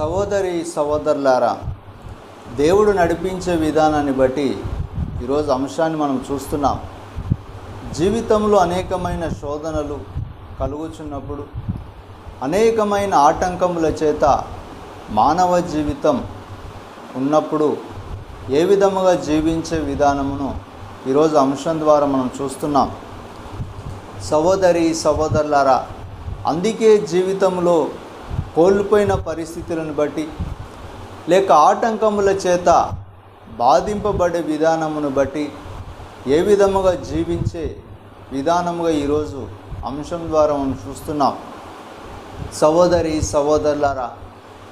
సహోదరి సహోదరులారా, దేవుడు నడిపించే విధానాన్ని బట్టి ఈరోజు అంశాన్ని మనం చూస్తున్నాం. జీవితంలో అనేకమైన శోధనలు కలుగుచున్నప్పుడు, అనేకమైన ఆటంకముల చేత మానవ జీవితం ఉన్నప్పుడు ఏ విధముగా జీవించే విధానమును ఈరోజు అంశం ద్వారా మనం చూస్తున్నాం. సహోదరి సహోదరులారా, అందుకే జీవితంలో కోల్పోయిన పరిస్థితులను బట్టి లేక ఆటంకముల చేత బాధింపబడే విధానమును బట్టి ఏ విధముగా జీవించే విధానముగా ఈరోజు అంశం ద్వారా మనం చూస్తున్నాం. సహోదరి సహోదరులారా,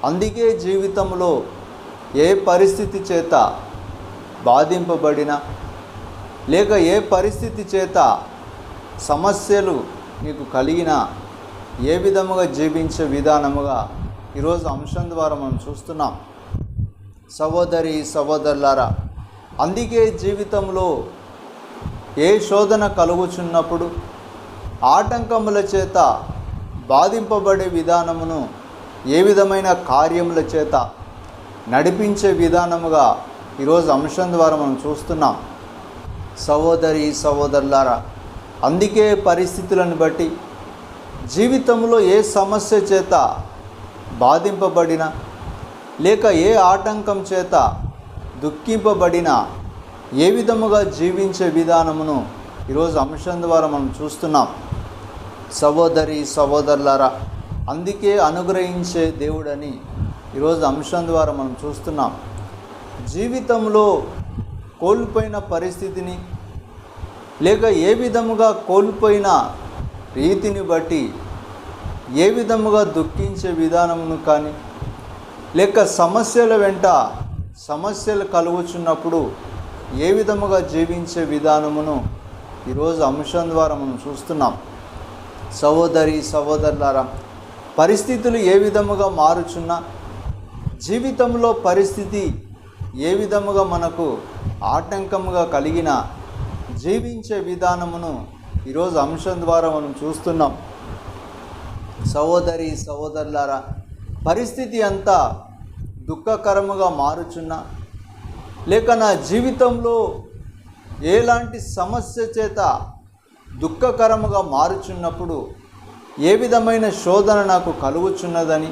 అందుకే జీవితంలో ఏ పరిస్థితి చేత బాధింపబడిన లేక ఏ పరిస్థితి చేత సమస్యలు నీకు కలిగిన ఏ విధముగా జీవించే విధానముగా ఈరోజు అంశం ద్వారా మనం చూస్తున్నాం. సహోదరి సహోదరులారా, అందుకే జీవితంలో ఏ శోధన కలుగుచున్నప్పుడు ఆటంకముల చేత బాధింపబడే విధానమును ఏ విధమైన కార్యముల చేత నడిపించే విధానముగా ఈరోజు అంశం ద్వారా మనం చూస్తున్నాం. సహోదరి సహోదరులారా, అందుకే పరిస్థితులను బట్టి జీవితంలో ఏ సమస్య చేత బాధింపబడిన లేక ఏ ఆటంకం చేత దుఃఖింపబడిన ఏ విధముగా జీవించే విధానమును ఈరోజు అంశం ద్వారా మనం చూస్తున్నాం. సహోదరి సహోదరులారా, అందుకే అనుగ్రహించే దేవుడని ఈరోజు అంశం ద్వారా మనం చూస్తున్నాం. జీవితంలో కోల్పోయిన పరిస్థితిని లేక ఏ విధముగా కోల్పోయిన రీతిని బట్టి ఏ విధముగా దుఃఖించే విధానమును కానీ లేక సమస్యల వెంట సమస్యలు కలుగుచున్నప్పుడు ఏ విధముగా జీవించే విధానమును ఈరోజు అంశం ద్వారా మనం చూస్తున్నాం. సహోదరి సహోదరులారా, పరిస్థితులు ఏ విధముగా మారుచున్నా, జీవితంలో పరిస్థితి ఏ విధముగా మనకు ఆటంకముగా కలిగిన జీవించే విధానమును ఈరోజు అంశం ద్వారా మనం చూస్తున్నాం. సహోదరి సహోదరులారా, పరిస్థితి అంతా దుఃఖకరముగా మారుచున్నా లేక నా జీవితంలో ఎలాంటి సమస్య చేత దుఃఖకరముగా మారుచున్నప్పుడు ఏ విధమైన శోధన నాకు కలుగుచున్నదని,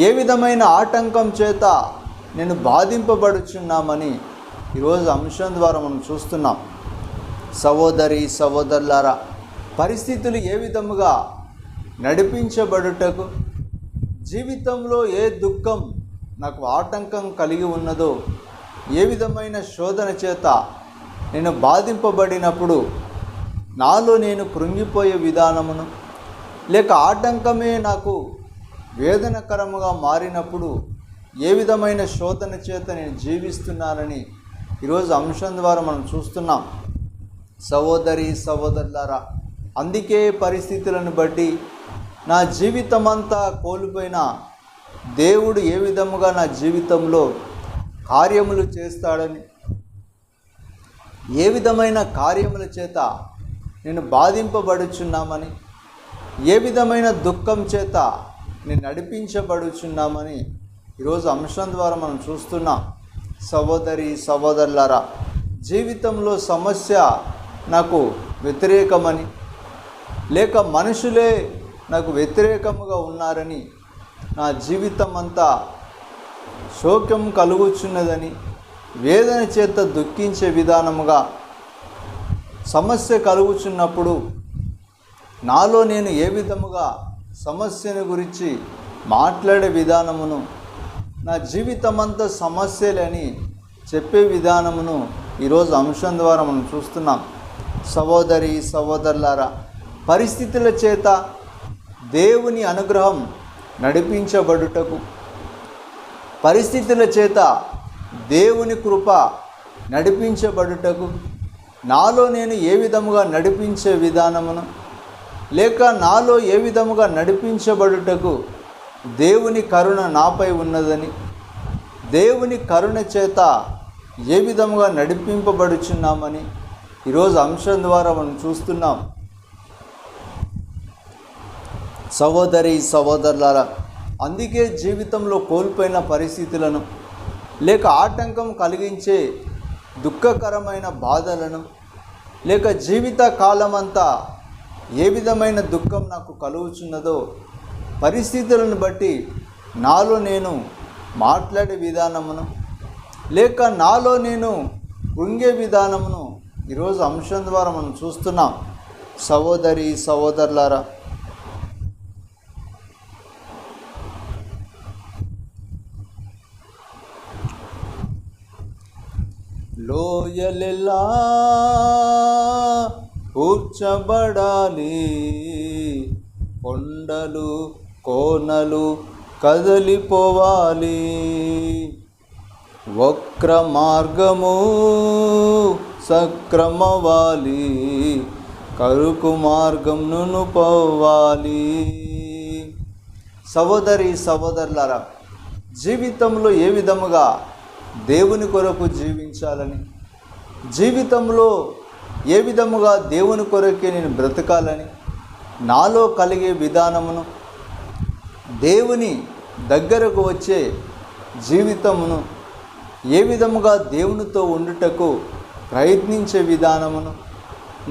ఏ విధమైన ఆటంకం చేత నేను బాధింపబడుచున్నామని ఈరోజు అంశం ద్వారా మనం చూస్తున్నాం. సహోదరి సహోదరులారా, పరిస్థితులు ఏ విధముగా నడిపించబడుటకు, జీవితంలో ఏ దుఃఖం నాకు ఆటంకం కలిగి ఉన్నదో, ఏ విధమైన శోధన చేత నేను బాధింపబడినప్పుడు నాలో నేను కృంగిపోయే విధానమును లేక ఆటంకమే నాకు వేదనకరముగా మారినప్పుడు ఏ విధమైన శోధన చేత నేను జీవిస్తున్నానని ఈరోజు అంశం ద్వారా మనం చూస్తున్నాం. సహోదరి సహోదరులారా, అందుకే పరిస్థితులను బట్టి నా జీవితమంతా కోల్పోయిన దేవుడు ఏ విధముగా నా జీవితంలో కార్యములు చేస్తాడని, ఏ విధమైన కార్యముల చేత నేను బాధింపబడుచున్నామని, ఏ విధమైన దుఃఖం చేత నేను నడిపించబడుచున్నామని ఈరోజు అంశం ద్వారా మనం చూస్తున్నాం. సహోదరి సహోదరులారా, జీవితంలో సమస్య నాకు వ్యతిరేకమని లేక మనుషులే నాకు వ్యతిరేకముగా ఉన్నారని, నా జీవితం అంతా శోకం కలుగుచున్నదని, వేదన చేత దుఃఖించే విధానముగా సమస్య కలుగుచున్నప్పుడు నాలో నేను ఏ విధముగా సమస్యను గురించి మాట్లాడే విధానమును, నా జీవితమంతా సమస్యలని చెప్పే విధానమును ఈరోజు అంశం ద్వారా మనం చూస్తున్నాం. సహోదరి సహోదరులారా, పరిస్థితుల చేత దేవుని అనుగ్రహం నడిపించబడుటకు, పరిస్థితుల చేత దేవుని కృప నడిపించబడుటకు నాలో నేను ఏ విధముగా నడిపించే విధానమును లేక నాలో ఏ విధముగా నడిపించబడుటకు దేవుని కరుణ నాపై ఉన్నదని, దేవుని కరుణ చేత ఏ విధముగా నడిపింపబడుచున్నామని ఈరోజు అంశం ద్వారా మనం చూస్తున్నాం. సహోదరి సహోదరులారా, అందుకే జీవితంలో కోల్పోయిన పరిస్థితులను లేక ఆటంకం కలిగించే దుఃఖకరమైన బాధలను లేక జీవిత కాలమంతా ఏ విధమైన దుఃఖం నాకు కలుగుచున్నదో పరిస్థితులను బట్టి నాలో నేను మాట్లాడే విధానమును లేక నాలో నేను కృంగే విధానమును ఈరోజు అంశం ద్వారా మనం చూస్తున్నాం. సహోదరి సహోదరులారా, లోయలెల్లా కూర్చబడాలి, కొండలు కోనలు కదలిపోవాలి, వక్ర మార్గము సక్రమవాలి, కరుకు మార్గంను పోవాలి. సహోదరి సహోదరులారా, జీవితంలో ఏ విధముగా దేవుని కొరకు జీవించాలని, జీవితంలో ఏ విధముగా దేవుని కొరకే నేను బ్రతకాలని, నాలో కలిగే విధానమును, దేవుని దగ్గరకు వచ్చే జీవితమును, ఏ విధముగా దేవునితో ఉండుటకు ప్రయత్నించే విధానమును,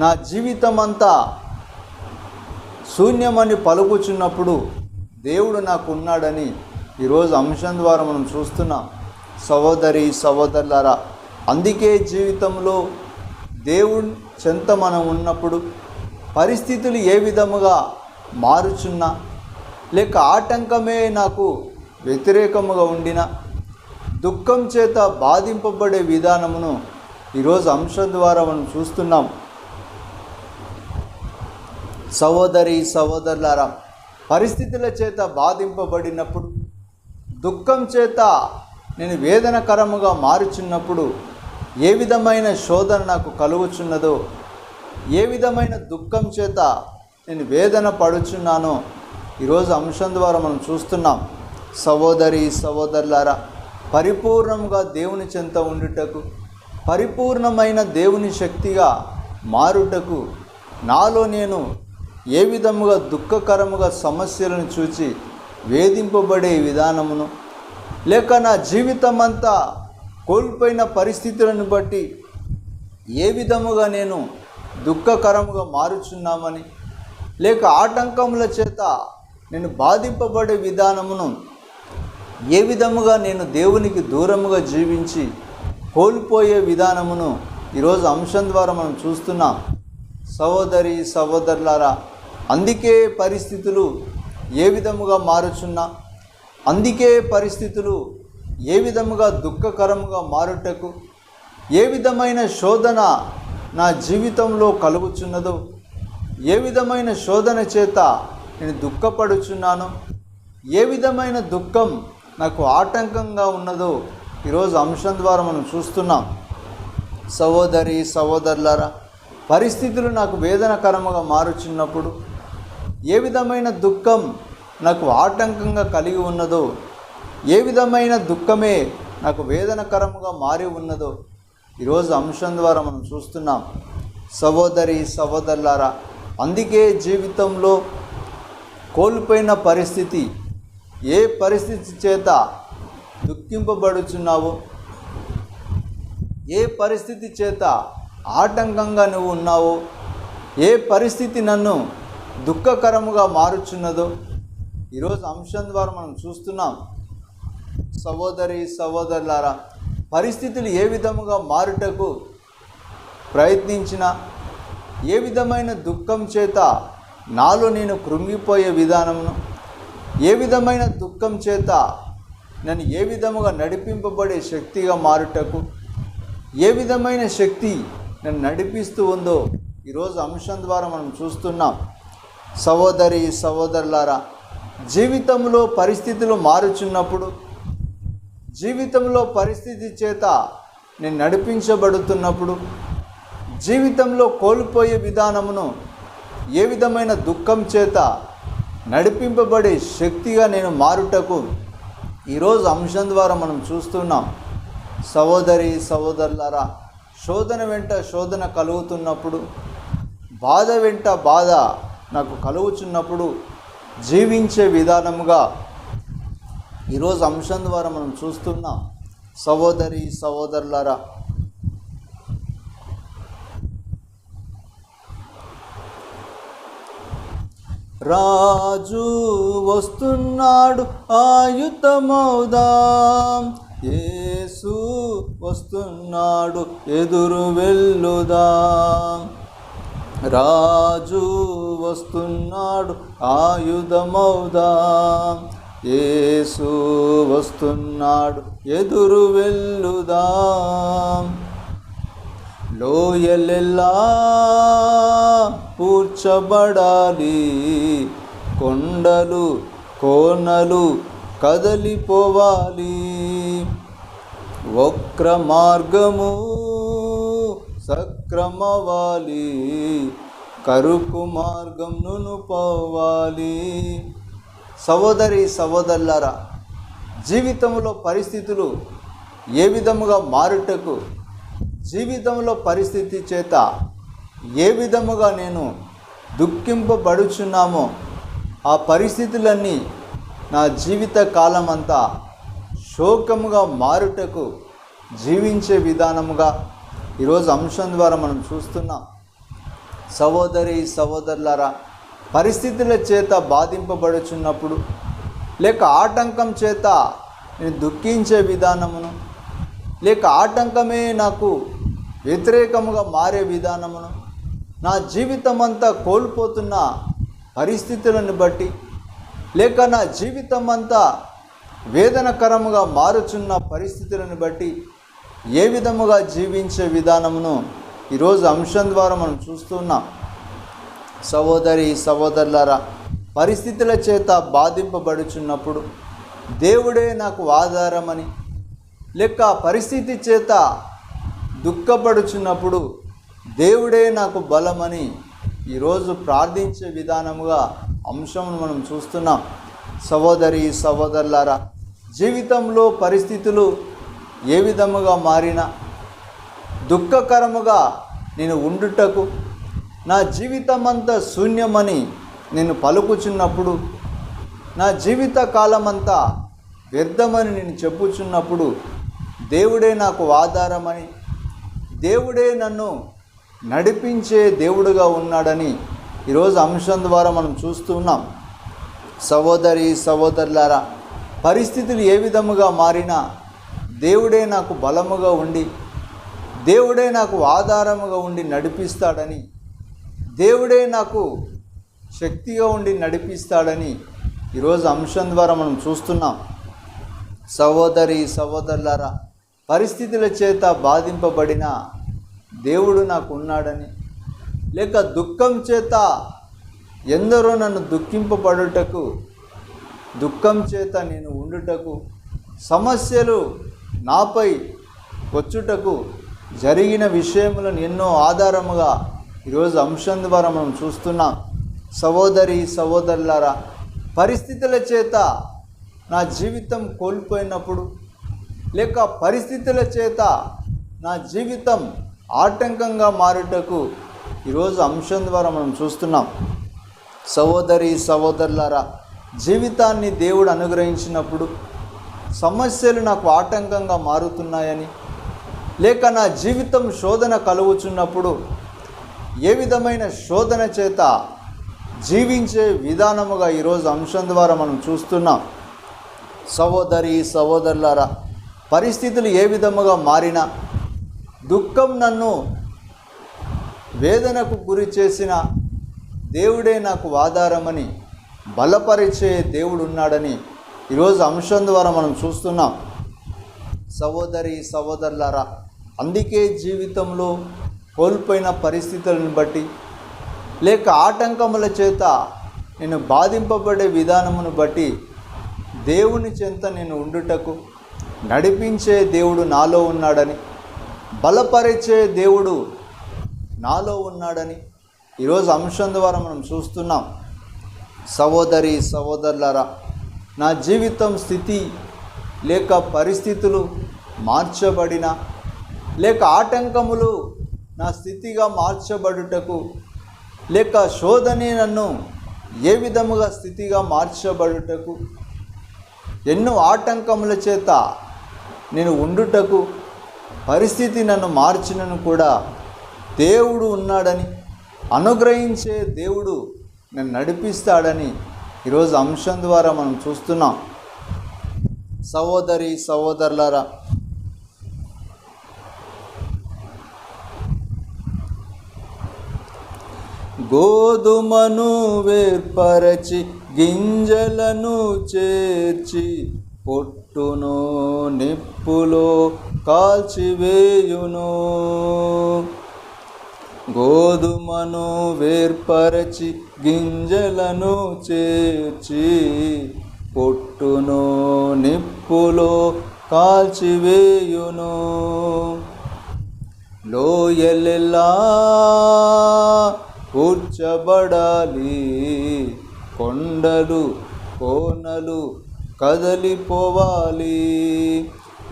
నా జీవితమంతా శూన్యమని పలుకుచున్నప్పుడు దేవుడు నాకు ఉన్నాడని ఈరోజు అంశం ద్వారా మనం చూస్తున్నాం. సహోదరి సహోదరులారా, అందుకే జీవితంలో దేవుని చెంత మనం ఉన్నప్పుడు పరిస్థితులు ఏ విధముగా మారుచున్నా లేక ఆటంకమే నాకు వ్యతిరేకముగా ఉండిన దుఃఖం చేత బాధింపబడే విధానమును ఈరోజు అంశం ద్వారా మనం చూస్తున్నాం. సహోదరి సహోదరులారా, పరిస్థితుల చేత బాధింపబడినప్పుడు, దుఃఖం చేత నేను వేదనకరముగా మారుచున్నప్పుడు ఏ విధమైన శోధన నాకు కలుగుచున్నదో, ఏ విధమైన దుఃఖం చేత నేను వేదన పడుచున్నానో ఈరోజు అంశం ద్వారా మనం చూస్తున్నాం. సహోదరి సహోదరులారా, పరిపూర్ణంగా దేవుని చెంత ఉండుటకు, పరిపూర్ణమైన దేవుని శక్తిగా మారుటకు నాలో నేను ఏ విధముగా దుఃఖకరముగా సమస్యలను చూచి వేధింపబడే విధానమును లేక నా జీవితం అంతా కోల్పోయిన పరిస్థితులను బట్టి ఏ విధముగా నేను దుఃఖకరముగా మారుచున్నామని లేక ఆటంకముల చేత నేను బాధింపబడే విధానమును ఏ విధముగా నేను దేవునికి దూరముగా జీవించి కోల్పోయే విధానమును ఈరోజు అంశం ద్వారా మనం చూస్తున్నాం. సహోదరి సహోదరులారా, అందుకే పరిస్థితులు ఏ విధముగా మారుచున్నా, అందుకే పరిస్థితులు ఏ విధముగా దుఃఖకరముగా మారుటకు, ఏ విధమైన శోధన నా జీవితంలో కలుగుచున్నదో, ఏ విధమైన శోధన చేత నేను దుఃఖపడుచున్నానో, ఏ విధమైన దుఃఖం నాకు ఆటంకంగా ఉన్నదో ఈరోజు అంశం ద్వారా మనం చూస్తున్నాం. సహోదరి సహోదరులారా, పరిస్థితులు నాకు వేదనకరముగా మారుచున్నప్పుడు, ఏ విధమైన దుఃఖం నాకు ఆటంకంగా కలిగి ఉన్నదో, ఏ విధమైన దుఃఖమే నాకు వేదనకరముగా మారి ఉన్నదో ఈరోజు అంశం ద్వారా మనం చూస్తున్నాం. సహోదరి సహోదరులారా, అందుకే జీవితంలో కోల్పోయిన పరిస్థితి, ఏ పరిస్థితి చేత దుఃఖింపబడుచున్నావో, ఏ పరిస్థితి చేత ఆటంకంగా నువ్వు ఉన్నావో, ఏ పరిస్థితి నన్ను దుఃఖకరముగా మారుచున్నదో ఈరోజు అంశం ద్వారా మనం చూస్తున్నాం. సహోదరి సహోదరులారా, పరిస్థితులు ఏ విధముగా మారుటకు ప్రయత్నించినా, ఏ విధమైన దుఃఖం చేత నాలో నేను కృంగిపోయే విధానమును, ఏ విధమైన దుఃఖం చేత నన్ను ఏ విధముగా నడిపింపబడే శక్తిగా మారుటకు, ఏ విధమైన శక్తి నన్ను నడిపిస్తూ ఉందో ఈరోజు అంశం ద్వారా మనం చూస్తున్నాం. సహోదరి సహోదరులారా, జీవితంలో పరిస్థితులు మారుచున్నప్పుడు, జీవితంలో పరిస్థితి చేత నేను నడిపించబడుతున్నప్పుడు, జీవితంలో కోల్పోయే విధానమును ఏ విధమైన దుఃఖం చేత నడిపింపబడే శక్తిగా నేను మారుటకు ఈరోజు అంశం ద్వారా మనం చూస్తున్నాం. సహోదరి సహోదరులారా, శోధన వెంట శోధన కలుగుతున్నప్పుడు, బాధ వెంట బాధ నాకు కలుగుచున్నప్పుడు జీవించే విధానముగా ఈరోజు అంశం ద్వారా మనం చూస్తున్నాం. సహోదరి సహోదరులారా, రాజు వస్తున్నాడు ఆయుధమౌదాం, యేసు వస్తున్నాడు ఎదురు వెళ్ళుదాం. రాజు వస్తున్నాడు ఆయుధమౌదాం, యేసు వస్తున్నాడు ఎదురు వెళ్ళుదాం. లోయలెల్లా పూడ్చబడాలి, కొండలు కోనలు కదలిపోవాలి, వక్ర మార్గము సక్రమవాలి, కరుపు మార్గం నునుపోవాలి. సహోదరి సహోదరులారా, జీవితంలో పరిస్థితులు ఏ విధముగా మారుటకు, జీవితంలో పరిస్థితి చేత ఏ విధముగా నేను దుఃఖింపబడుచున్నామో ఆ పరిస్థితులన్నీ నా జీవిత కాలమంతా శోకముగా మారుటకు జీవించే విధానముగా ఈరోజు అంశం ద్వారా మనం చూస్తున్నాం. సహోదరి సహోదరులారా, పరిస్థితుల చేత బాధింపబడుచున్నప్పుడు లేక ఆటంకం చేత నేను దుఃఖించే విధానమును, లేక ఆటంకమే నాకు వ్యతిరేకముగా మారే విధానమును, నా జీవితం అంతా కోల్పోతున్న పరిస్థితులను బట్టి, లేక నా జీవితం అంతా వేదనకరముగా మారుచున్న పరిస్థితులను బట్టి ఏ విధముగా జీవించే విధానమును ఈరోజు అంశం ద్వారా మనం చూస్తున్నాం. సహోదరి సహోదరులారా, పరిస్థితుల చేత బాధింపబడుచున్నప్పుడు దేవుడే నాకు ఆధారమని, లేక పరిస్థితి చేత దుఃఖపడుచున్నప్పుడు దేవుడే నాకు బలమని ఈరోజు ప్రార్థించే విధానముగా అంశమును మనం చూస్తున్నాం. సహోదరి సహోదరులారా, జీవితంలో పరిస్థితులు ఏ విధముగా మారినా దుఃఖకరముగా నేను ఉండుటకు, నా జీవితం అంతా శూన్యమని నేను పలుకుచున్నప్పుడు, నా జీవిత కాలమంతా వ్యర్థమని నేను చెప్పుచున్నప్పుడు దేవుడే నాకు ఆధారమని, దేవుడే నన్ను నడిపించే దేవుడుగా ఉన్నాడని ఈరోజు అంశం ద్వారా మనం చూస్తున్నాం. సహోదరి సహోదరులారా, పరిస్థితులు ఏ విధముగా మారినా దేవుడే నాకు బలముగా ఉండి, దేవుడే నాకు ఆధారముగా ఉండి నడిపిస్తాడని, దేవుడే నాకు శక్తిగా ఉండి నడిపిస్తాడని ఈరోజు అంశం ద్వారా మనం చూస్తున్నాం. సహోదరి సహోదరులారా, పరిస్థితుల చేత బాధింపబడిన దేవుడు నాకు ఉన్నాడని, లేక దుఃఖం చేత ఎందరో నన్ను దుఃఖింపబడుటకు, దుఃఖం చేత నేను ఉండుటకు, సమస్యలు నాపై వచ్చుటకు జరిగిన విషయములను ఎన్నో ఆధారముగా ఈరోజు అంశం ద్వారా మనం చూస్తున్నాం. సహోదరి సహోదరులారా, పరిస్థితుల చేత నా జీవితం కోల్పోయినప్పుడు, లేక పరిస్థితుల చేత నా జీవితం ఆటంకంగా మారుటకు ఈరోజు అంశం ద్వారా మనం చూస్తున్నాం. సహోదరి సహోదరులారా, జీవితాన్ని దేవుడు అనుగ్రహించినప్పుడు సమస్యలు నాకు ఆటంకంగా మారుతున్నాయని, లేక నా జీవితం శోధన కలుగుచున్నప్పుడు ఏ విధమైన శోధన చేత జీవించే విధానముగా ఈరోజు అంశం ద్వారా మనం చూస్తున్నాం. సహోదరి సహోదరులారా, పరిస్థితులు ఏ విధముగా మారినా, దుఃఖం నన్ను వేదనకు గురి చేసిన దేవుడే నాకు ఆధారమని, బలపరిచే దేవుడు ఉన్నాడని ఈరోజు అంశం ద్వారా మనం చూస్తున్నాం. సహోదరి సహోదరులారా, అందుకే జీవితంలో కోల్పోయిన పరిస్థితులను బట్టి, లేక ఆటంకముల చేత నేను బాధింపబడే విధానమును బట్టి దేవుని చెంత నేను ఉండుటకు నడిపించే దేవుడు నాలో ఉన్నాడని, బలపరిచే దేవుడు నాలో ఉన్నాడని ఈరోజు అంశం ద్వారా మనం చూస్తున్నాం. సహోదరి సహోదరులారా, నా జీవితం స్థితి లేక పరిస్థితులు మార్చబడిన, లేక ఆటంకములు నా స్థితిగా మార్చబడుటకు, లేక శోధనే నన్ను ఏ విధముగా స్థితిగా మార్చబడుటకు ఎన్నో ఆటంకముల చేత నేను ఉండుటకు పరిస్థితి నన్ను మార్చినను కూడా దేవుడు ఉన్నాడని, అనుగ్రహించే దేవుడు నన్ను నడిపిస్తాడని ఈరోజు అంశం ద్వారా మనం చూస్తున్నాం. సహోదరి సహోదరులారా, గోధుమను వేర్పరచి గింజలను చేర్చి పొట్టును నిప్పులో కాల్చివేయును. గోధుమను వేర్పరచి గింజలను చేర్చి పొట్టును నిప్పులో కాల్చివేయును. లోయలెల్లా కూర్చబడాలి, కొండలు కోనలు కదలిపోవాలి,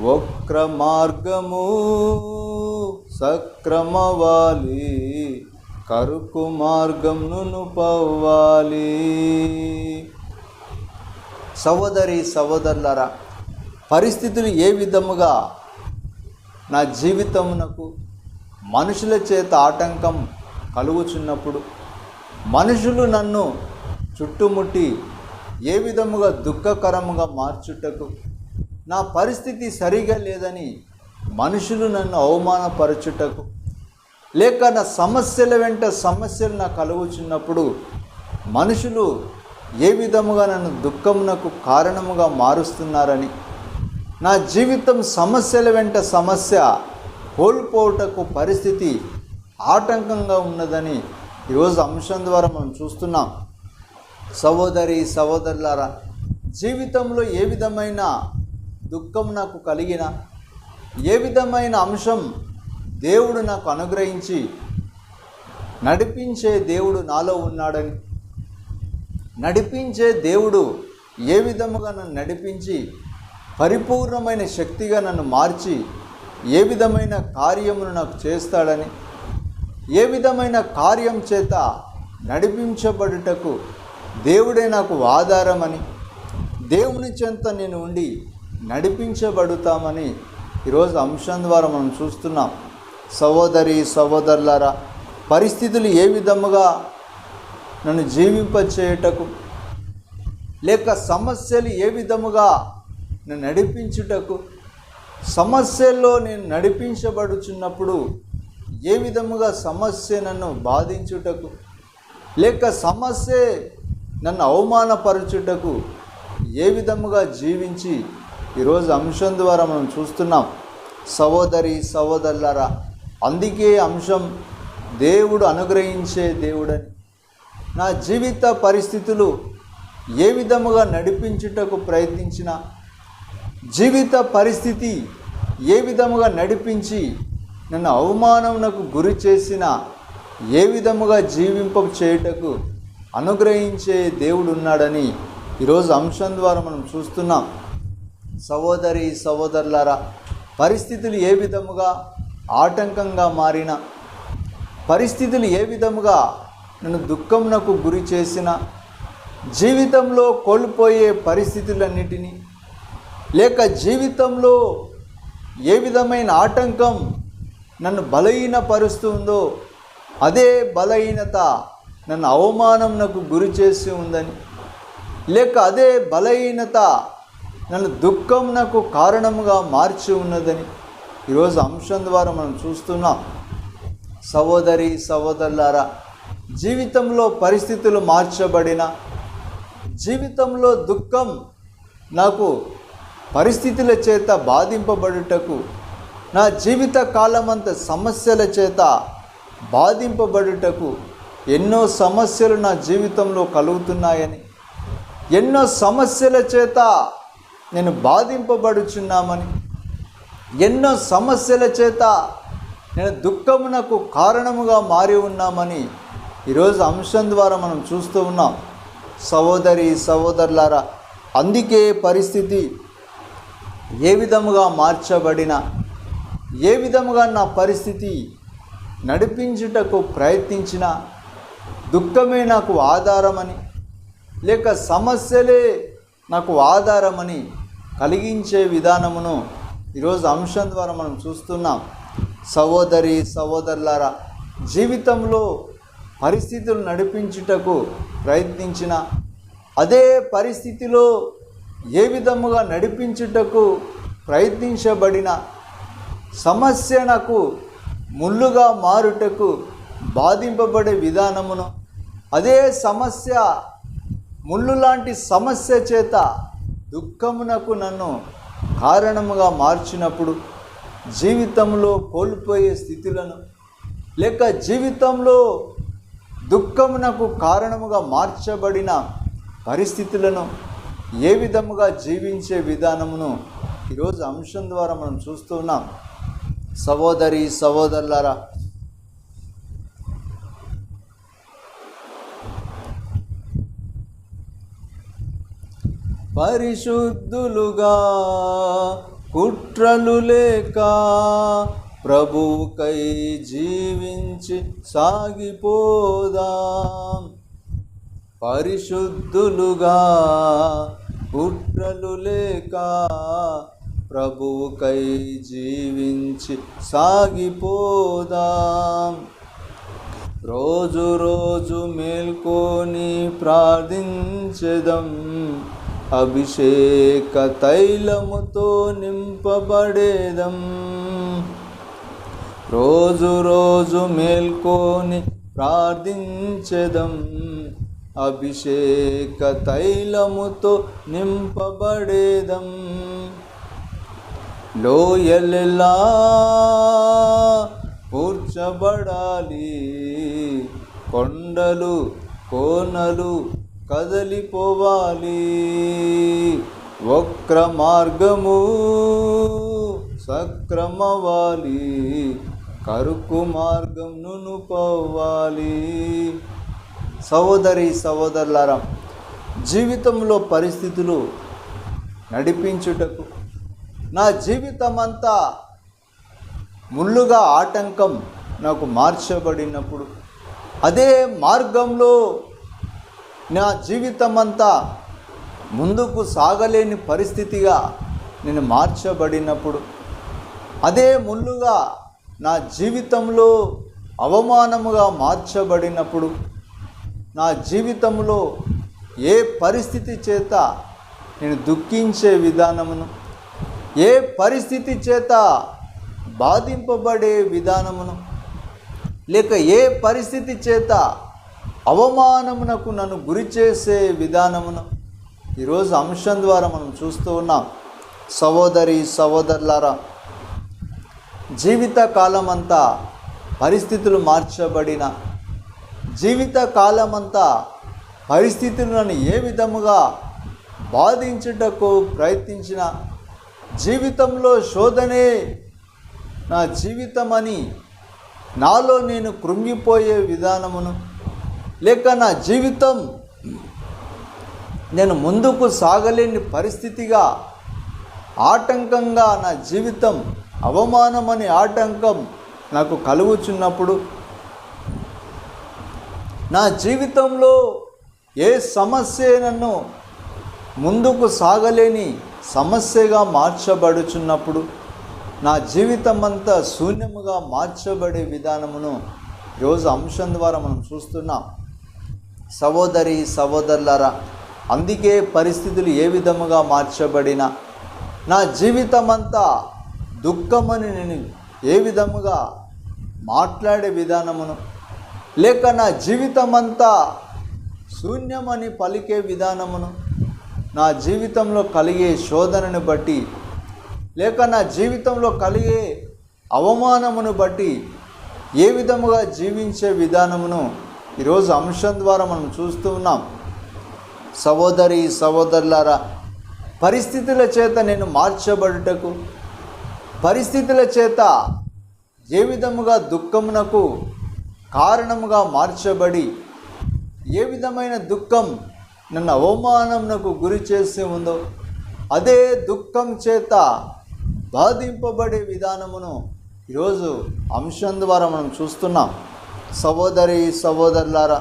వక్ర మార్గము సక్రమవాలి, కరుకు మార్గమును పోవాలి. సహోదరి సహోదరులారా, పరిస్థితులు ఏ విధముగా నా జీవితమునకు మనుషుల చేత ఆటంకం కలుగుచున్నప్పుడు, మనుషులు నన్ను చుట్టుముట్టి ఏ విధముగా దుఃఖకరముగా మార్చుటకు, నా పరిస్థితి సరిగా లేదని మనుషులు నన్ను అవమానపరచుటకు, లేక నా సమస్యల వెంట సమస్యలు నాకు కలుగుచున్నప్పుడు మనుషులు ఏ విధముగా నన్ను దుఃఖమునకు కారణముగా మారుస్తున్నారని, నా జీవితం సమస్యల వెంట సమస్య కోల్పోవుటకు పరిస్థితి ఆటంకంగా ఉన్నదని ఈరోజు అంశం ద్వారా మనం చూస్తున్నాం. సహోదరి సహోదరులారా, జీవితంలో ఏ విధమైన దుఃఖం నాకు కలిగిన, ఏ విధమైన అంశం దేవుడు నాకు అనుగ్రహించి నడిపించే దేవుడు నాలో ఉన్నాడని, నడిపించే దేవుడు ఏ విధముగా నన్ను నడిపించి పరిపూర్ణమైన శక్తిగా నన్ను మార్చి ఏ విధమైన కార్యమును నాకు చేస్తాడని, ఏ విధమైన కార్యం చేత నడిపించబడుటకు దేవుడే నాకు ఆధారమని, దేవుని చెంత నేను ఉండి నడిపించబడుతామని ఈరోజు అంశం ద్వారా మనం చూస్తున్నాం. సహోదరి సహోదరులారా, పరిస్థితులు ఏ విధముగా నన్ను జీవింపచేయుటకు, లేక సమస్యలు ఏ విధముగా నన్ను నడిపించుటకు, సమస్యల్లో నేను నడిపించబడుచున్నప్పుడు ఏ విధముగా సమస్య నన్ను బాధించుటకు, లేక సమస్య నన్ను అవమానపరచుటకు ఏ విధముగా జీవించి ఈరోజు అంశం ద్వారా మనం చూస్తున్నాం. సహోదరి సహోదరులారా, అందుకే అంశం దేవుడు అనుగ్రహించే దేవుడని, నా జీవిత పరిస్థితులు ఏ విధముగా నడిపించుటకు ప్రయత్నించిన, జీవిత పరిస్థితి ఏ విధముగా నడిపించి నన్ను అవమానమునకు గురి చేసిన, ఏ విధముగా జీవింప చేయుటకు అనుగ్రహించే దేవుడు ఉన్నాడని ఈరోజు అంశం ద్వారా మనం చూస్తున్నాం. సహోదరి సహోదరులారా, పరిస్థితులు ఏ విధముగా ఆటంకంగా మారిన, పరిస్థితులు ఏ విధముగా నన్ను దుఃఖమునకు గురి చేసిన, జీవితంలో కోల్పోయే పరిస్థితులన్నిటినీ, లేక జీవితంలో ఏ విధమైన ఆటంకం నన్ను బలహీనపరుస్తుందో అదే బలహీనత నన్ను అవమానంకు గురి చేసి ఉందని, లేక అదే బలహీనత నన్ను దుఃఖంనకు కారణముగా మార్చి ఉన్నదని ఈరోజు అంశం ద్వారా మనం చూస్తున్నాం. సహోదరి సహోదరులారా, జీవితంలో పరిస్థితులు మార్చబడిన, జీవితంలో దుఃఖం నాకు పరిస్థితుల చేత బాధింపబడుటకు, నా జీవిత కాలమంతా సమస్యల చేత బాధింపబడుటకు, ఎన్నో సమస్యలు నా జీవితంలో కలుగుతున్నాయని, ఎన్నో సమస్యల చేత నేను బాధింపబడుచున్నామని, ఎన్నో సమస్యల చేత నేను దుఃఖమునకు కారణముగా మారి ఉన్నామని ఈరోజు అంశం ద్వారా మనం చూస్తూ ఉన్నాం. సహోదరి సహోదరులారా, అందుకే పరిస్థితి ఏ విధముగా మార్చబడిన, ఏ విధముగా నా పరిస్థితి నడిపించుటకు ప్రయత్నించిన, దుఃఖమే నాకు ఆధారమని, లేక సమస్యలే నాకు ఆధారమని కలిగించే విధానమును ఈరోజు అంశం ద్వారా మనం చూస్తున్నాం. సహోదరి సహోదరులారా, జీవితంలో పరిస్థితులు నడిపించుటకు ప్రయత్నించిన, అదే పరిస్థితిలో ఏ విధముగా నడిపించుటకు ప్రయత్నించబడిన, సమస్యనకు ముళ్ళుగా మారుటకు బాధింపబడే విధానమును, అదే సమస్య ముళ్ళు లాంటి సమస్య చేత దుఃఖమునకు నన్ను కారణముగా మార్చినప్పుడు, జీవితంలో కోల్పోయే స్థితులను లేక జీవితంలో దుఃఖమునకు కారణముగా మార్చబడిన పరిస్థితులను ఏ విధముగా జీవించే విధానమును ఈరోజు అంశం ద్వారా మనం చూస్తున్నాం. సహోదరి సహోదరులారా, పరిశుద్ధులుగా కుట్రలు లేక ప్రభువుకై జీవించి సాగిపోదాం. పరిశుద్ధులుగా కుట్రలు లేక ప్రభువుకై జీవించి సాగిపోదాం. రోజు రోజు మేల్కొని ప్రార్థించెదం, అభిషేక తైలముతో నింపబడేదం. రోజు రోజు మేల్కొని ప్రార్థించెదం, అభిషేక తైలముతో నింపబడేదం. లోయలెలా కూర్చబడాలి, కొండలు కోనలు కదలిపోవాలి. వక్ర మార్గము సక్రమవాలి, కరుకు మార్గం నునుపోవాలి. సహోదరి సహోదరులారా, జీవితంలో పరిస్థితులు నడిపించుటకు నా జీవితమంతా ముళ్ళుగా ఆటంకం నాకు మార్చబడినప్పుడు, అదే మార్గంలో నా జీవితమంతా ముందుకు సాగలేని పరిస్థితిగా నేను మార్చబడినప్పుడు, అదే ముళ్ళుగా నా జీవితంలో అవమానముగా మార్చబడినప్పుడు, నా జీవితంలో ఏ పరిస్థితి చేత నేను దుఃఖించే విధానమును, ఏ పరిస్థితి చేత బాధింపబడే విధానమును, లేక ఏ పరిస్థితి చేత అవమానమునకు నన్ను గురి చేసే విధానమును ఈరోజు అంశం ద్వారా మనం చూస్తూ ఉన్నాం. సహోదరి సహోదరులారా, జీవిత కాలమంతా పరిస్థితులు మార్చబడిన, జీవిత కాలమంతా పరిస్థితులను ఏ విధముగా బాధించుటకు ప్రయత్నించిన, జీవితంలో శోధనే నా జీవితమని నాలో నేను కృంగిపోయే విధానమును, లేక నా జీవితం నేను ముందుకు సాగలేని పరిస్థితిగా ఆటంకంగా నా జీవితం అవమానమని ఆటంకం నాకు కలుగుచున్నప్పుడు, నా జీవితంలో ఏ సమస్య నన్ను ముందుకు సాగలేని సమస్యగా మార్చబడుచున్నప్పుడు, నా జీవితం అంతా శూన్యముగా మార్చబడే విధానమును ఈరోజు అంశం ద్వారా మనం చూస్తున్నాం. సహోదరి సహోదరులారా, అందుకే పరిస్థితులు ఏ విధముగా మార్చబడినా, నా జీవితమంతా దుఃఖమని నేను ఏ విధముగా మాట్లాడే విధానమును, లేక నా జీవితమంతా శూన్యమని పలికే విధానమును, నా జీవితంలో కలిగే శోధనను బట్టి, లేక నా జీవితంలో కలిగే అవమానమును బట్టి ఏ విధముగా జీవించే విధానమును ఈరోజు అంశం ద్వారా మనం చూస్తూ ఉన్నాం. సహోదరి సహోదరులారా, పరిస్థితుల చేత నేను మార్చబడుటకు, పరిస్థితుల చేత ఏ విధముగా దుఃఖమునకు కారణముగా మార్చబడి, ఏ విధమైన దుఃఖం నన్ను అవమానమునకు గురి చేసి ఉందో, అదే దుఃఖం చేత బాధింపబడే విధానమును ఈరోజు అంశం ద్వారా మనం చూస్తున్నాం. సహోదరి సహోదరులారా,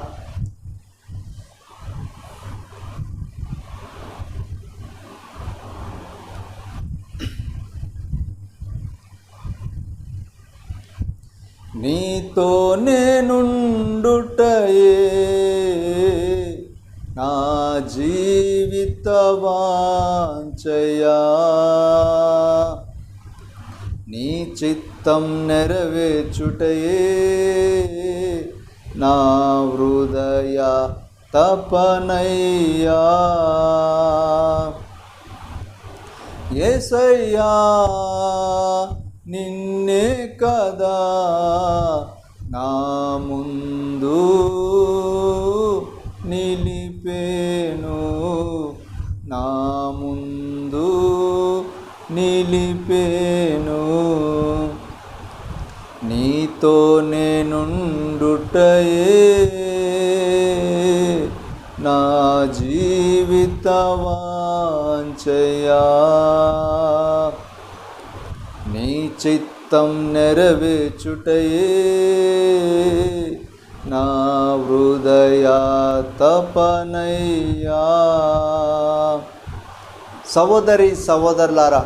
నీతో నేనుండుటయే నా జీవిత వాంఛయా, నీ చిత్తం నెరవేర్చుటయే నా హృదయ తపనయ్యా. యేసయ్యా నిన్నే కదా నా ముందు నిలిపేను, నా ముందు నిలిపేను. నీతో నేనుండుటయే నా జీవిత వాంఛయా, నీ చిత్తం నెరవేర్చుటయే నా హృదయ తపనయ్యా. సహోదరి సహోదరులారా,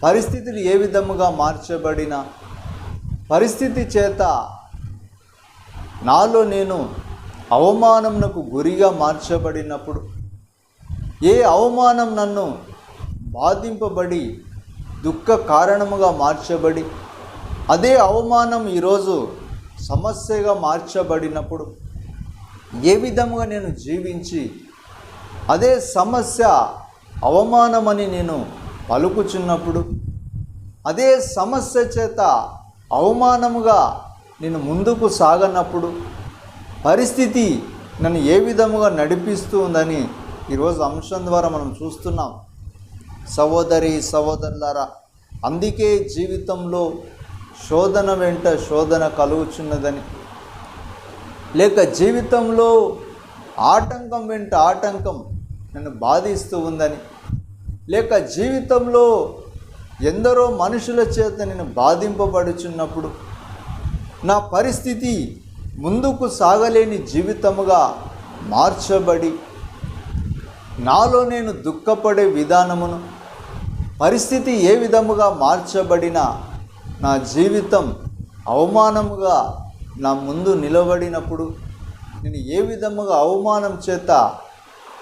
పరిస్థితులు ఏ విధముగా మార్చబడిన పరిస్థితి చేత నాలో నేను అవమానమునకు గురిగా మార్చబడినప్పుడు, ఏ అవమానం నన్ను బాధింపబడి దుఃఖ కారణముగా మార్చబడి అదే అవమానం ఈరోజు సమస్యగా మార్చబడినప్పుడు, ఏ విధముగా నేను జీవించి అదే సమస్య అవమానమని నేను పలుకుచున్నప్పుడు, అదే సమస్య చేత అవమానముగా నేను ముందుకు సాగనప్పుడు పరిస్థితి నన్ను ఏ విధముగా నడిపిస్తూ ఉందని ఈరోజు అంశం ద్వారా మనం చూస్తున్నాం. సహోదరి సహోదరులారా, అందుకే జీవితంలో శోధన వెంట శోధన కలుగుచున్నదని, లేక జీవితంలో ఆటంకం వెంట ఆటంకం నన్ను బాధిస్తూ ఉందని, లేక జీవితంలో ఎందరో మనుషుల చేత నేను బాధింపబడుచున్నప్పుడు నా పరిస్థితి ముందుకు సాగలేని జీవితముగా మార్చబడి నాలో నేను దుఃఖపడే విధానమును, పరిస్థితి ఏ విధముగా మార్చబడినా నా జీవితం అవమానముగా నా ముందు నిలబడినప్పుడు, నేను ఏ విధముగా అవమానం చేత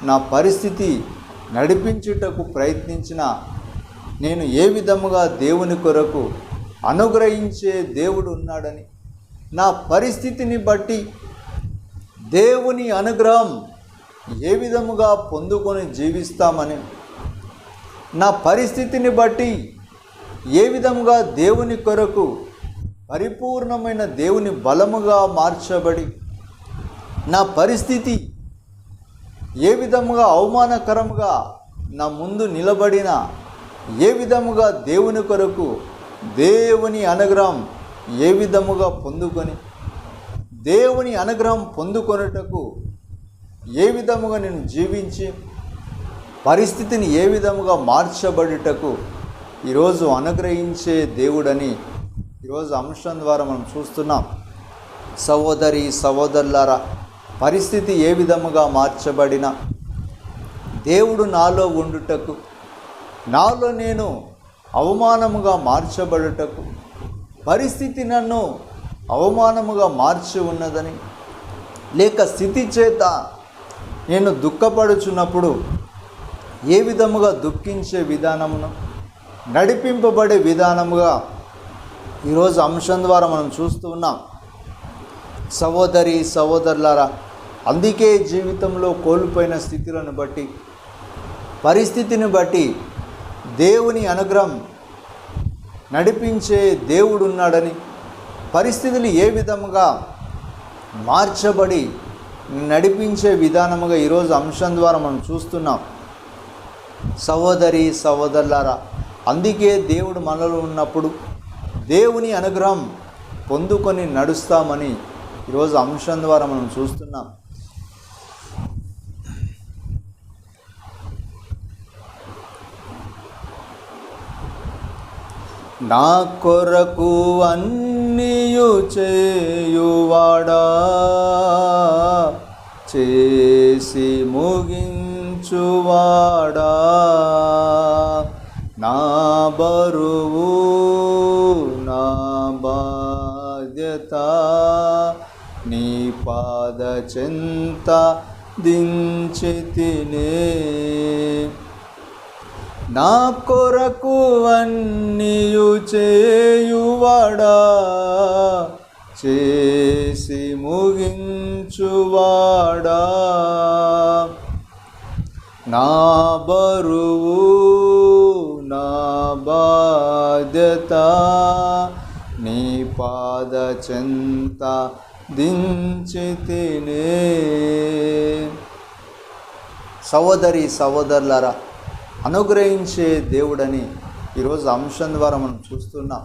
నా పరిస్థితి నడిపించుటకు ప్రయత్నించినా, నేను ఏ విధముగా దేవుని కొరకు అనుగ్రహించే దేవుడు ఉన్నాడని, నా పరిస్థితిని బట్టి దేవుని అనుగ్రహం ఏ విధముగా పొందుకొని జీవిస్తామని, నా పరిస్థితిని బట్టి ఏ విధముగా దేవుని కొరకు పరిపూర్ణమైన దేవుని బలముగా మార్చబడి, నా పరిస్థితి ఏ విధముగా అవమానకరముగా నా ముందు నిలబడిన, ఏ విధముగా దేవుని కొరకు దేవుని అనుగ్రహం ఏ విధముగా పొందుకొని, దేవుని అనుగ్రహం పొందుకొనుటకు ఏ విధముగా నేను జీవించి పరిస్థితిని ఏ విధముగా మార్చబడుటకు ఈరోజు అనుగ్రహించే దేవుడని ఈరోజు అంశం ద్వారా మనం చూస్తున్నాం. సహోదరి సహోదరులారా, పరిస్థితి ఏ విధముగా మార్చబడినా దేవుడు నాలో ఉండుటకు, నాలో నేను అవమానముగా మార్చబడుటకు, పరిస్థితి నన్ను అవమానముగా మార్చి ఉన్నదని, లేక స్థితి చేత నేను దుఃఖపడుచున్నప్పుడు ఏ విధముగా దుఃఖించే విధానమును, నడిపింపబడే విధానముగా ఈరోజు అంశం ద్వారా మనం చూస్తూ ఉన్నాం. సహోదరి సహోదరులారా, అందుకే జీవితంలో కోల్పోయిన స్థితులను బట్టి, పరిస్థితిని బట్టి దేవుని అనుగ్రహం నడిపించే దేవుడు ఉన్నాడని, పరిస్థితులు ఏ విధముగా మార్చబడి నడిపించే విధానముగా ఈరోజు అంశం ద్వారా మనం చూస్తున్నాం. సహోదరి సహోదరులారా, అందుకే దేవుడు మనలో ఉన్నప్పుడు దేవుని అనుగ్రహం పొందుకొని నడుస్తామని ఈరోజు అంశం ద్వారా మనం చూస్తున్నాం. నా కొరకు అన్నియు చేయువాడా, చేసి ముగించువాడా, నా బరువు నా బాధ్యతలను బాధ్యత నీ పాద చెంత దించి తినే. నా కొరకు అన్నియు చేయువాడా, చేసి ముగించువాడా, నా బరువు నా బాధ్యత నీ పాద చెంత దించి తినే. సహోదరి సహోదరులారా, అనుగ్రహించే దేవుడని ఈరోజు అంశం ద్వారా మనం చూస్తున్నాం.